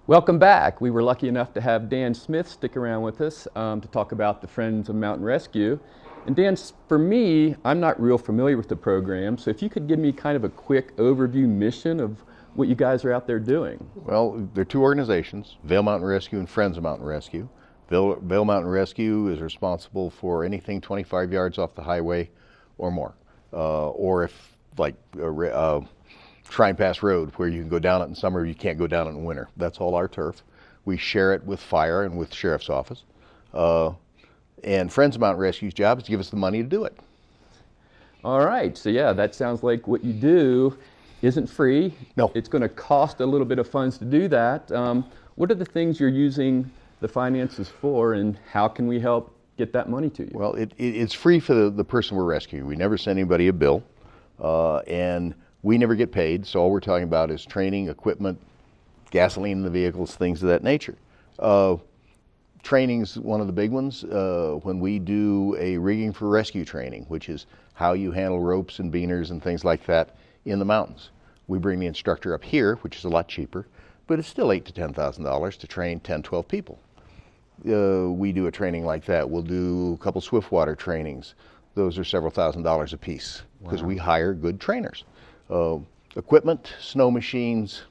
Welcome back. We were lucky enough to have Dan Smith stick around with us to talk about the Friends of Mountain Rescue. And Dan, for me, I'm not real familiar with the program, so if you could give me kind of a quick overview mission of what you guys are out there doing. Well, there are two organizations, Vail Mountain Rescue and Friends of Mountain Rescue. Vail Mountain Rescue is responsible for anything 25 yards off the highway or more. Or if, like, Shrine Pass Road, where you can go down it in summer, you can't go down it in winter. That's all our turf. We share it with fire and with sheriff's office. And Friends of Mountain Rescue's job is to give us the money to do it. All right, so yeah, that sounds like what you do isn't free. No. It's going to cost a little bit of funds to do that. What are the things you're using the finances for, and how can we help get that money to you? Well, it's free for the person we're rescuing. We never send anybody a bill, and we never get paid, so all we're talking about is training, equipment, gasoline in the vehicles, things of that nature. Training's one of the big ones. When we do a rigging for rescue training, which is how you handle ropes and beaners and things like that in the mountains. We bring the instructor up here, which is a lot cheaper, but it's still $8,000 to $10,000 to train 10, 12 people. We do a training like that. We'll do a couple swiftwater trainings. Those are several $1,000s a piece because we hire good trainers. Equipment, snow machines,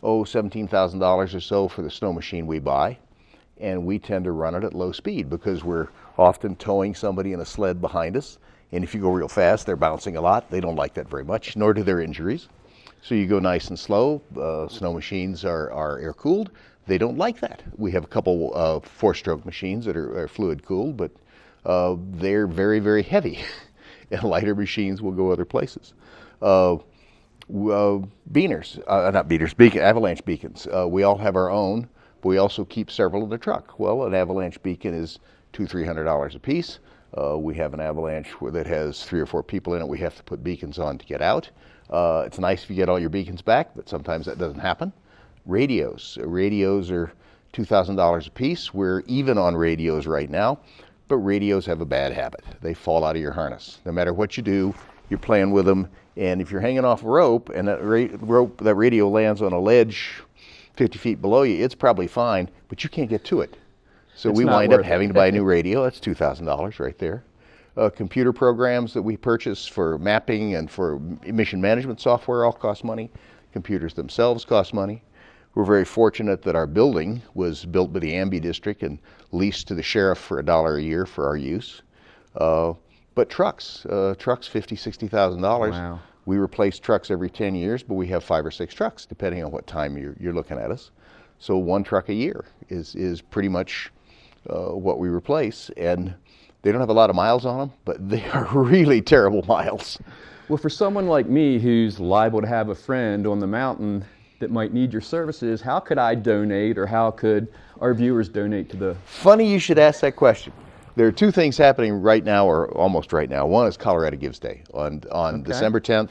$17,000 or so for the snow machine we buy. And we tend to run it at low speed because we're often towing somebody in a sled behind us. And if you go real fast, they're bouncing a lot. They don't like that very much, nor do their injuries. So you go nice and slow. Snow machines are air-cooled. They don't like that. We have a couple four-stroke machines that are fluid-cooled, but they're very, very heavy. And lighter machines will go other places. Avalanche beacons. We all have our own, but we also keep several in the truck. Well, an avalanche beacon is $200-300 a piece. We have an avalanche that has 3 or 4 people in it. We have to put beacons on to get out. It's nice if you get all your beacons back, but sometimes that doesn't happen. Radios. Radios are $2,000 a piece. We're even on radios right now, but radios have a bad habit. They fall out of your harness. No matter what you do, you're playing with them, and if you're hanging off a rope and that radio lands on a ledge 50 feet below you, it's probably fine, but you can't get to it. So we wind up having to buy a new radio. That's $2,000 right there. Computer programs that we purchase for mapping and for emission management software all cost money. Computers themselves cost money. We're very fortunate that our building was built by the Amby District and leased to the sheriff for $1 a year for our use. But trucks, $50,000-$60,000. Wow. We replace trucks every 10 years, but we have 5 or 6 trucks, depending on what time you're looking at us. So 1 truck a year is pretty much what we replace. And they don't have a lot of miles on them, but they are really terrible miles. Well, for someone like me who's liable to have a friend on the mountain that might need your services, how could I donate, or how could our viewers donate to the... Funny you should ask that question. There are 2 things happening right now, or almost right now. One is Colorado Gives Day on December 10th.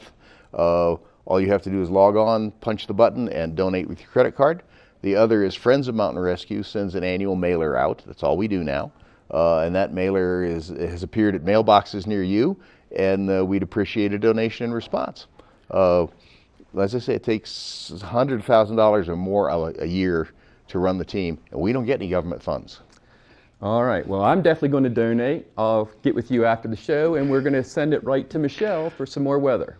All you have to do is log on, punch the button, and donate with your credit card. The other is Friends of Mountain Rescue sends an annual mailer out. That's all we do now. And that mailer has appeared at mailboxes near you, and we'd appreciate a donation in response. As I say, it takes $100,000 or more a year to run the team, and we don't get any government funds. All right, well, I'm definitely going to donate. I'll get with you after the show, and we're going to send it right to Michelle for some more weather.